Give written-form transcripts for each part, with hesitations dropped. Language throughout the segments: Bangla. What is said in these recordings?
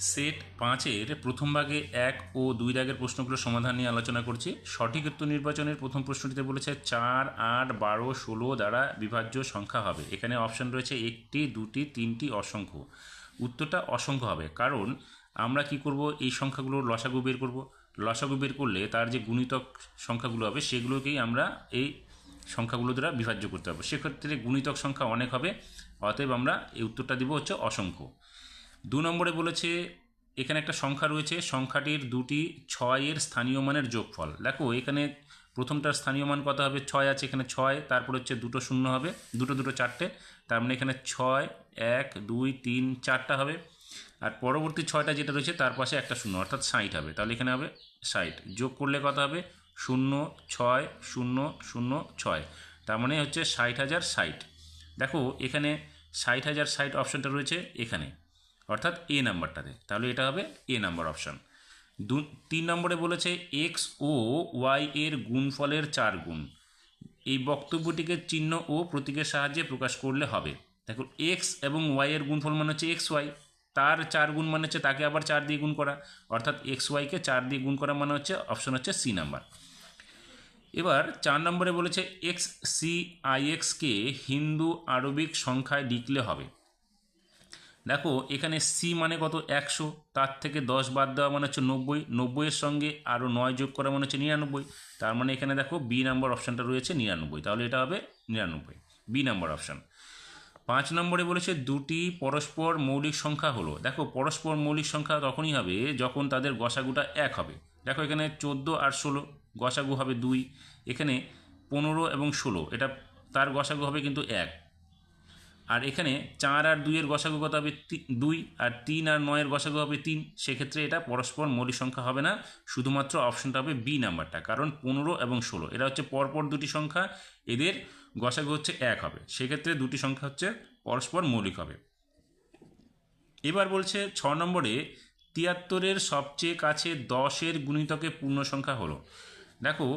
সেট 5-এর প্রথম ভাগে 1 ও 2 দাগের প্রশ্নগুলোর সমাধান নিয়ে আলোচনা করছি। সঠিক উত্তর নির্বাচনের প্রথম প্রশ্নটিতে বলেছে 4, 8, 12, 16 দ্বারা বিভাজ্য সংখ্যা হবে। এখানে অপশন রয়েছে 1টি, 2টি, 3টি, অসংখ্য। উত্তরটা অসংখ্য হবে, কারণ আমরা কি করব, এই সংখ্যাগুলোর লসাগু বের করব। লসাগু বের করলে তার যে গুণিতক সংখ্যাগুলো হবে সেগুলোকেই আমরা এই সংখ্যাগুলো দ্বারা বিভাজ্য করতে পারবো। সেক্ষেত্রে গুণিতক সংখ্যা অনেক হবে, অতএব আমরা এই উত্তরটা দিব হচ্ছে অসংখ্য। 2 নম্বরে বলেছে এখানে একটা সংখ্যা রয়েছে, সংখ্যাটির দুটি 6-এর স্থানীয় মানের যোগফল। দেখো এখানে প্রথমটার স্থানীয় মান কত হবে, 6 আছে, এখানে 6, তারপর হচ্ছে দুটো শূন্য হবে, দুটো দুটো 4টে, তার মানে এখানে 6, 1, 2, 3, 4টা হবে। আর পরবর্তী 6টা যেটা রয়েছে তার পাশে একটা শূন্য, অর্থাৎ 60 হবে। তাহলে এখানে হবে 60, যোগ করলে কত হবে 0, 6, 0, 0, 6, তার মানে হচ্ছে 60,060। দেখো এখানে 60,060 অপশানটা রয়েছে এখানে, অর্থাৎ এ নাম্বারটাতে, তাহলে এটা হবে এ নাম্বার অপশান। 3 নম্বরে বলেছে এক্স ও ওয়াই এর গুণফলের 4 গুণ। এই বক্তব্যটিকে চিহ্ন ও প্রতীকের সাহায্যে প্রকাশ করলে হবে। দেখো এক্স এবং ওয়াই এর গুণফল মানে হচ্ছে এক্স ওয়াই, তার 4 গুণ মানে হচ্ছে তাকে আবার 4 দিয়ে গুণ করা, অর্থাৎ এক্স ওয়াইকে 4 দিয়ে গুণ করা মানে হচ্ছে অপশন হচ্ছে সি নাম্বার। এবার 4 নম্বরে বলেছে এক্স সি আই এক্সকে হিন্দু আরবিক সংখ্যায় লিখলে হবে। দেখো এখানে সি মানে কত 100, তার থেকে 10 বাদ দেওয়া মানে হচ্ছে 90, 90-এর সঙ্গে আরও 9 যোগ করা মানে হচ্ছে 99, তার মানে এখানে দেখো বি নাম্বার অপশানটা রয়েছে 99, তাহলে এটা হবে 99, বি নাম্বার অপশান। 5 নম্বরে বলেছে দুটি পরস্পর মৌলিক সংখ্যা হলো। দেখো পরস্পর মৌলিক সংখ্যা তখনই হবে যখন তাদের গসাগুটা 1 হবে। দেখো এখানে 14 আর 16 গসাগু হবে 2, এখানে 15 এবং 16 এটা তার গসাগু হবে কিন্তু 1, আর এখানে 4 আর 2-এর গসাগু কত হবে 2, আর 3 আর 9-এর গসাগু হবে 3। সেক্ষেত্রে এটা পরস্পর মৌলিক সংখ্যা হবে না, শুধুমাত্র অপশনটা হবে বি নাম্বারটা, কারণ 15 এবং 16 এরা হচ্ছে পরপর দুটি সংখ্যা, এদের গসাগু হচ্ছে 1 হবে, সেক্ষেত্রে দুটি সংখ্যা হচ্ছে পরস্পর মৌলিক হবে। এবার বলছে 6 নম্বরে 73-এর সবচেয়ে কাছে 10-এর গুণিতকে পূর্ণ সংখ্যা হলো। দেখো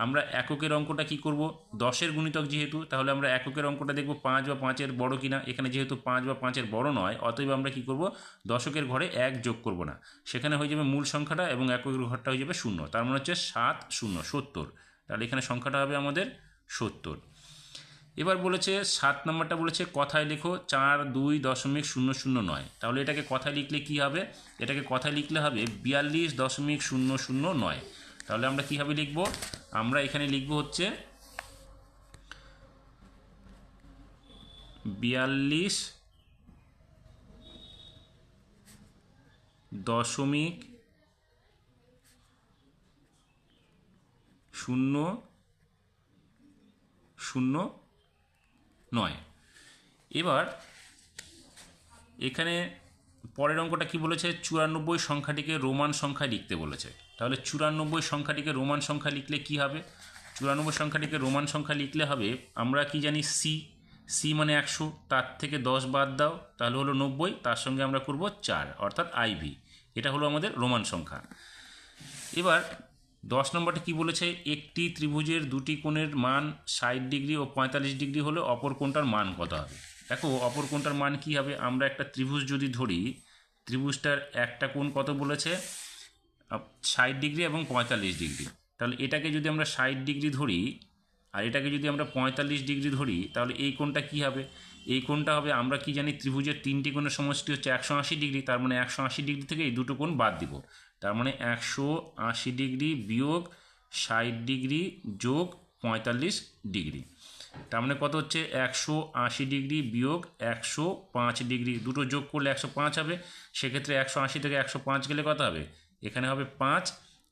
আমরা এককের অঙ্কটা কি করব, 10-এর গুণিতক যেহেতু, তাহলে আমরা এককের অঙ্কটা দেখব 5 বা 5-এর বড় কিনা। এখানে যেহেতু 5 বা 5-এর বড় নয়, অতএব আমরা কি করব, দশকের ঘরে 1 যোগ করব না, সেখানে হয়ে যাবে মূল সংখ্যাটা এবং এককের ঘরটা হয়ে যাবে 0, তার মানে হচ্ছে 7, 0, 70, তাহলে এখানে সংখ্যাটা হবে আমাদের 70। এবার বলেছে 7 নম্বরটা বলেছে কথায় লেখো 42.009, তাহলে এটাকে কথায় লিখলে কি হবে, এটাকে কথায় লিখলে হবে 42.009। তাহলে আমরা কীভাবে লিখব, আমরা এখানে লিখব হচ্ছে 42.009। এবার এখানে পরের অঙ্কটা কি বলেছে, 94 সংখ্যাটিকে রোমান সংখ্যায় লিখতে বলেছে। তাহলে 94 সংখ্যাটিকে রোমান সংখ্যা লিখলে কি হবে, 94 সংখ্যাটিকে রোমান সংখ্যা লিখলে হবে, আমরা কি জানি সি, সি মানে 100, তার থেকে 10 বাদ দাও তাহলে হলো 90, তার সঙ্গে আমরা করব 4, অর্থাৎ আইভি, এটা হলো আমাদের রোমান সংখ্যা। এবার 10 নম্বরটা কি বলেছে, একটি ত্রিভুজের দুটি কোণের মান 60 ডিগ্রি ও 45 ডিগ্রি হলে অপর কোণটার মান কত হবে। দেখো অপর কোণটার মান কি হবে, আমরা একটা ত্রিভুজ যদি ধরি, ত্রিভুজটার একটা কোণ কত বলেছে 60 ডিগ্রি এবং 45 ডিগ্রি, তাহলে এটাকে যদি আমরা 60 ডিগ্রি ধরি আর এটাকে যদি আমরা 45 ডিগ্রি ধরি, তাহলে এই কোণটা কি হবে, এই কোণটা হবে, আমরা কি জানি ত্রিভুজের 3টি কোণের সমষ্টি হচ্ছে 180 ডিগ্রি, তার মানে 180 ডিগ্রি থেকে এই দুটো কোণ বাদ দিব, তার মানে 180 ডিগ্রি বিয়োগ 60 ডিগ্রি যোগ 45 ডিগ্রি, তার মানে কত হচ্ছে 180 ডিগ্রি বিয়োগ 105 ডিগ্রি, দুটো যোগ করলে 105 হবে। সেক্ষেত্রে 180 থেকে 105 গেলে কত হবে, এখানে হবে 5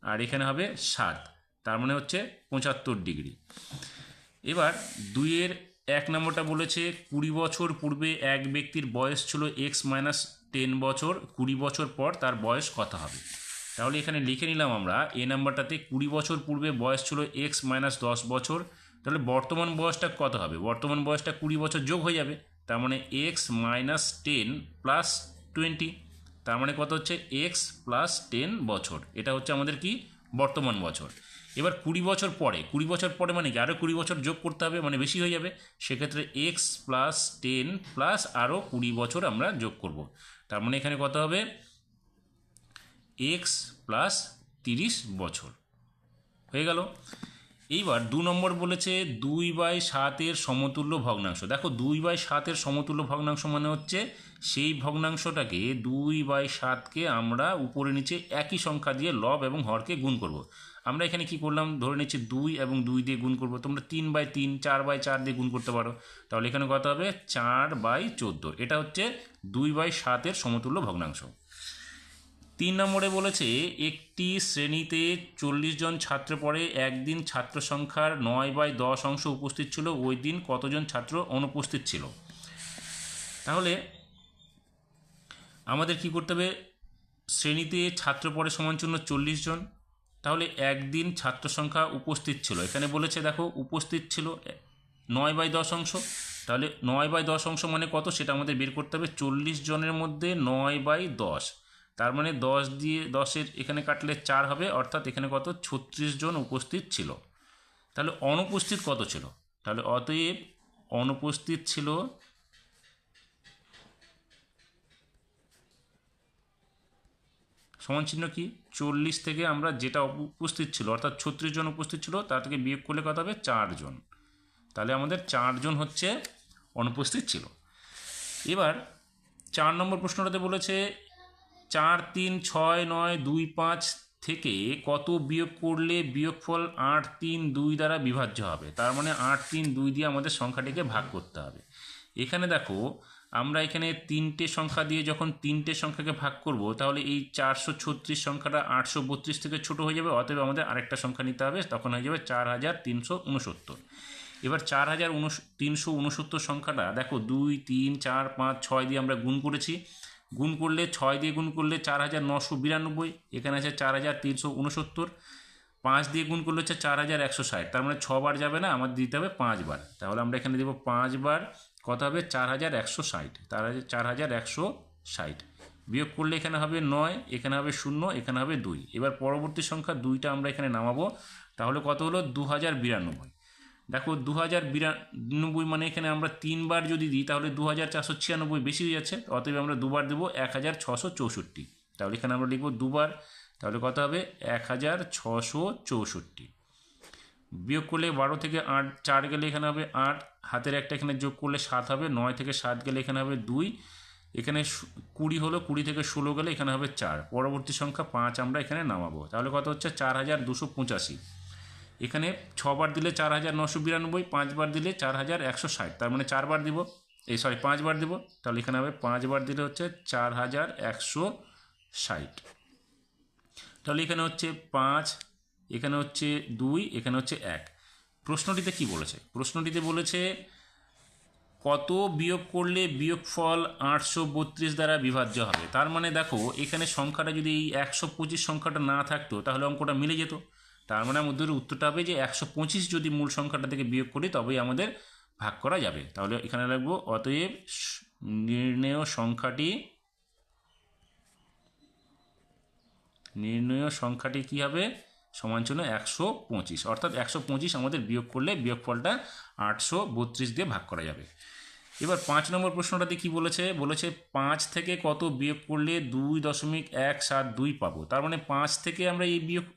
আর এখানে হবে 7, তার মানে হচ্ছে 75 ডিগ্রি। এবার 2-এর 1 নম্বরটা বলেছে 20 বছর পূর্বে এক ব্যক্তির বয়স ছিল x-10 বছর, 20 বছর পর তার বয়স কত হবে। তাহলে এখানে লিখে নিলাম আমরা এ নাম্বারটাতে 20 বছর পূর্বে বয়স ছিল x-10 বছর, তাহলে বর্তমান বয়সটা কত হবে, বর্তমান বয়সটা 20 বছর যোগ হয়ে যাবে, তার মানে x-10 প্লাস 20, তার মানে কত হচ্ছে x+10 বছর, এটা হচ্ছে আমাদের কি বর্তমান বছর। এবার 20 বছর পরে, 20 বছর পরে মানে কি আরও 20 বছর যোগ করতে হবে, মানে বেশি হয়ে যাবে, সেক্ষেত্রে x+10 প্লাস আরও 20 বছর আমরা যোগ করব, তার মানে এখানে কত হবে এক্স প্লাস 30 বছর হয়ে গেল। এইবার 2 নম্বর বলেছে 2/7 সমতুল্য ভগ্নাংশ। দেখো 2/7 সমতুল্য ভগ্নাংশ মানে হচ্ছে সেই ভগ্নাংশটাকে 2/7কে আমরা উপরে নিচে একই সংখ্যা দিয়ে লব এবং হরকে গুণ করব। আমরা এখানে কি করলাম, ধরে নিচ্ছি 2 এবং 2 দিয়ে গুণ করব। তোমরা 3/3 4/4 দিয়ে গুণ করতে পারো। তাহলে এখানে কত হবে 4/14। এটা হচ্ছে 2/7 সমতুল্য ভগ্নাংশ। 3 নম্বরে বলেছে একটি শ্রেণীতে 40 জন ছাত্র পড়ে, একদিন ছাত্র সংখ্যার 9/10 অংশ উপস্থিত ছিল, ওই দিন কতজন ছাত্র অনুপস্থিত ছিল। তাহলে আমাদের কি করতে হবে, শ্রেণীতে ছাত্র পড়ে সমানচিহ্ন 40 জন, তাহলে একদিন ছাত্র সংখ্যা উপস্থিত ছিল, এখানে বলেছে দেখো উপস্থিত ছিল 9/10 অংশ। তাহলে 9/10 অংশ মানে কত সেটা আমাদের বের করতে হবে। 40 জনের মধ্যে 9/10, তার মানে 10 দিয়ে 10-এর এখানে কাটলে 4 হবে, অর্থাৎ এখানে কত 36 জন উপস্থিত ছিল। তাহলে অনুপস্থিত কত ছিল, তাহলে অতএব অনুপস্থিত ছিল সমান চিহ্ন কি 40 থেকে আমরা যেটা উপস্থিত ছিল অর্থাৎ 36 জন উপস্থিত ছিল তার থেকে বিয়োগ করলে কত হবে 4 জন। তাহলে আমাদের 4 জন হচ্ছে অনুপস্থিত ছিল। এবার 4 নম্বর প্রশ্নটাতে বলেছে 4 3 6 9 2 5 থেকে কত বিয়োগ করলে বিয়োগফল 8 3 2 দ্বারা বিভাজ্য হবে। তার মানে 8 3 2 দিয়ে আমাদের সংখ্যাটিকে ভাগ করতে হবে। এখানে দেখো আমরা এখানে 3টে সংখ্যা দিয়ে যখন 3টে সংখ্যাকে ভাগ করব তাহলে এই 436 সংখ্যাটা 832 থেকে ছোট হয়ে যাবে, অতএব আমাদের আরেকটা সংখ্যা নিতে হবে, তখন হয়ে যাবে 4369। এবার 4369 সংখ্যাটা দেখো 2 3 4 5 6 দিয়ে আমরা গুণ করেছি, গুণ করলে 6 দিয়ে গুণ করলে 4992, এখানে আছে 4369, 5 দিয়ে গুণ করলে হচ্ছে 4160, তার মানে 6 বার যাবে না, আমাদের দিতে হবে 5 বার। তাহলে আমরা এখানে দেবো 5 বার, কত হবে 4160, 4160 বিয়োগ করলে এখানে হবে 9, এখানে হবে 0, এখানে হবে 2। এবার পরবর্তী সংখ্যা 2টা আমরা এখানে নামাবো, তাহলে কত হলো 2092। দেখো 2092 মানে এখানে আমরা 3 বার যদি দিই তাহলে 2496 বেশি হয়ে যাচ্ছে, অতএব আমরা দুবার দেবো 1664। তাহলে এখানে আমরা লিখবো দুবার, তাহলে কত হবে 1664। বিয়োগ করলে 12 থেকে 8 4 গেলে এখানে হবে 8, হাতের একটা এখানে যোগ করলে 7 হবে, 9 থেকে 7 গেলে এখানে হবে 2, এখানে 20 হলো, 20 থেকে 16 গেলে এখানে হবে 4। পরবর্তী সংখ্যা 5 আমরা এখানে নামাবো, তাহলে কত হচ্ছে 4285। এখানে 6 বার দিলে 4992, 5 বার দিলে 4160, তার মানে 4 বার দিব, 5 বার দিব, তাহলে এখানে হবে 5 বার দিলে হচ্ছে 4160। তাহলে এখানে হচ্ছে 5, এখানে হচ্ছে 2, এখানে হচ্ছে 1। প্রশ্নটিতে কি বলেছে, প্রশ্নটিতে বলেছে কত বিয়োগ করলে বিয়োগফল 832 দ্বারা বিভাজ্য হবে। তার মানে দেখো এখানে সংখ্যাটা যদি এই 125 সংখ্যাটা না থাকতো তাহলে অঙ্কটা মিলে যেত। তার মানে আমাদের উত্তরটা হবে যে 125 যদি মূল সংখ্যাটা থেকে বিয়োগ করি তবেই আমাদের ভাগ করা যাবে। তাহলে এখানে লিখব অতএব নির্ণেয় সংখ্যাটি কি হবে সমান চিহ্ন 125, অর্থাৎ 125 আমাদের বিয়োগ করলে বিয়োগফলটা 832 দিয়ে ভাগ করা যাবে। এবার 5 নম্বর প্রশ্নটাতে কি বলেছে, বলেছে 5 থেকে কত বিয়োগ করলে 2.172 পাবো। তার মানে 5 থেকে আমরা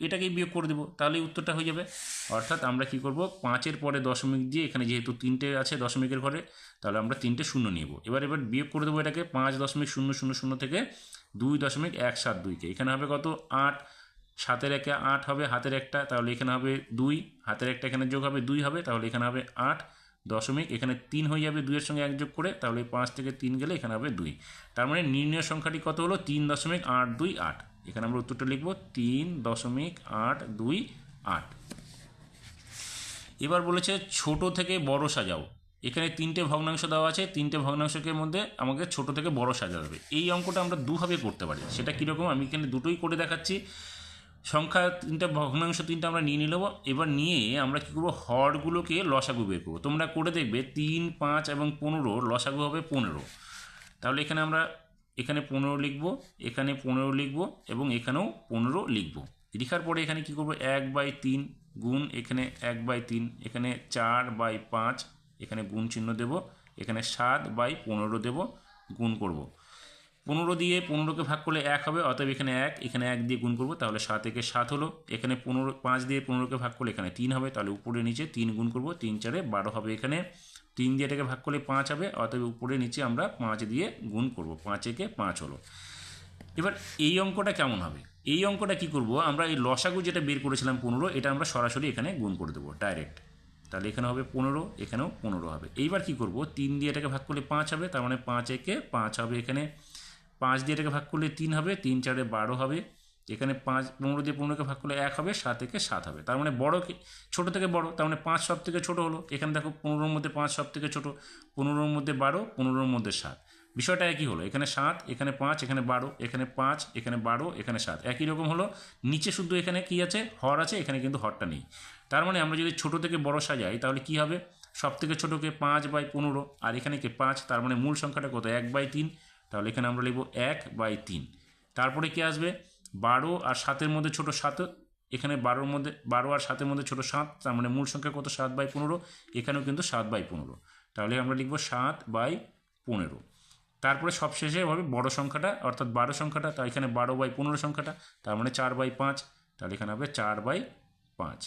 এটাকেই বিয়োগ করে দেবো, তাহলে উত্তরটা হয়ে যাবে। অর্থাৎ আমরা কি করব 5-এর পরে দশমিক দিয়ে, এখানে যেহেতু 3টে আছে দশমিকের ঘরে, তাহলে আমরা 3টে শূন্য নিব। এবার বিয়োগ করে দেবো এটাকে 5.000 থেকে 2.172কে, এখানে হবে কত 8, 7-এর একে 8 হবে, হাতের একটা, তাহলে এখানে হবে 2, হাতের একটা এখানে যোগ হবে 2 হবে, তাহলে এখানে হবে 8 দশমিক, এখানে 3 হয়ে যাবে 2-এর সঙ্গে 1 যোগ করে, তাহলে 5 থেকে 3 গেলে এখানে হবে 2। তার মানে নির্ণয় সংখ্যাটি কত হলো 3.828। এখানে আমরা উত্তরটা লিখব 3.828। এবার বলেছে ছোট থেকে বড় সাজাও। এখানে 3টে ভগ্নাংশ দেওয়া আছে, 3টে ভগ্নাংশের মধ্যে আমাকে ছোট থেকে বড় সাজাতে হবে। এই অঙ্কটা আমরা দুভাবে করতে পারি, সেটা কীরকম আমি এখানে দুটোই করে দেখাচ্ছি। সংখ্যা 3টা ভগ্নাংশ 3টা আমরা নিয়ে নেব, এবার নিয়ে আমরা কী করবো হরগুলোকে লসাগু বের করবো। তোমরা করে দেখবে 3, 5 এবং 15 লসাগু হবে 15। তাহলে এখানে আমরা 15 লিখব, এখানে 15 লিখব এবং এখানেও 15 লিখব। লেখার পরে এখানে কী করবো 1/3 গুণ, এখানে 1/3, এখানে 4/5, এখানে গুণ চিহ্ন দেব, এখানে 7/15 দেব, গুণ করব। 15 দিয়ে 15কে ভাগ করলে 1 হবে, অতএব এখানে 1, এখানে 1 দিয়ে গুণ করব, তাহলে 7 একে 7 হলো। এখানে 5 দিয়ে 15কে ভাগ করলে এখানে 3 হবে, তাহলে উপরে নিচে 3 গুণ করব, 3 4 12 হবে। এখানে 3 দিয়ে এটাকে ভাগ করলে 5 হবে, অতএব উপরে নিচে আমরা 5 দিয়ে গুণ করব, 5 একে 5 হলো। এবার এই অঙ্কটা কেমন হবে? এই অঙ্কটা কি করব, আমরা এই লসাগু যেটা বের করেছিলাম 15, এটা আমরা সরাসরি এখানে গুণ করে দেবো ডাইরেক্ট। তাহলে এখানে হবে 15, এখানেও 15 হবে। এইবার কি করব, 3 দিয়ে এটাকে ভাগ করলে 5 হবে, তার মানে 5 একে 5 হবে। এখানে 5 দিয়ে এটাকে ভাগ করলে 3 হবে, 3 4 12 হবে। এখানে 15 দিয়ে 15কে ভাগ করলে 1 হবে, 7 একে 7 হবে। তার মানে বড় ছোট থেকে বড়, তার মানে 5 সব থেকে ছোট হলো। এখানে দেখো 15-র মধ্যে 5 সব থেকে ছোট, 15-র মধ্যে 12, 15-র মধ্যে 7। বিষয়টা একই হলো, এখানে 7, এখানে 5, এখানে 12, এখানে 5, এখানে 12, এখানে 7, একই রকম হলো। নিচে শুধু এখানে কি আছে, হর আছে, এখানে কিন্তু হরটা নেই। তার মানে আমরা যদি ছোট থেকে বড় সাজাই তাহলে কি হবে, সব থেকে ছোটোকে 5/15, আর এখানে কি 5, তার মানে মূল সংখ্যাটা কত, 1/3। তাহলে এখানে আমরা লিখব 1/3। তারপরে কি আসবে, 12 আর 7-এর মধ্যে ছোট 7, এখানে 12-র মধ্যে 12 আর 7-এর মধ্যে ছোট 7, তার মানে মূল সংখ্যা কত, 7/15, এখানেও কিন্তু 7/15। তাহলে আমরা লিখব 7/15। তারপরে সবশেষে হবে বড় সংখ্যাটা অর্থাৎ 12 সংখ্যাটা, তাই এখানে 12/15 সংখ্যাটা, তার মানে 4/5। তাহলে এখানে হবে 4/5।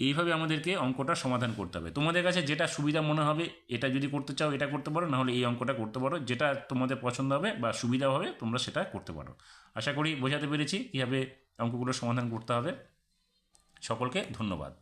এইভাবে আমাদেরকে অঙ্কটা সমাধান করতে হবে। তোমাদের কাছে যেটা সুবিধা মনে হবে, এটা যদি করতে চাও এটা করতে পারো, নাহলে এই অঙ্কটা করতে পারো, যেটা তোমাদের পছন্দ হবে বা সুবিধা হবে তোমরা সেটা করতে পারো। আশা করি বোঝাতে পেরেছি কীভাবে অঙ্কগুলো সমাধান করতে হবে। সকলকে ধন্যবাদ।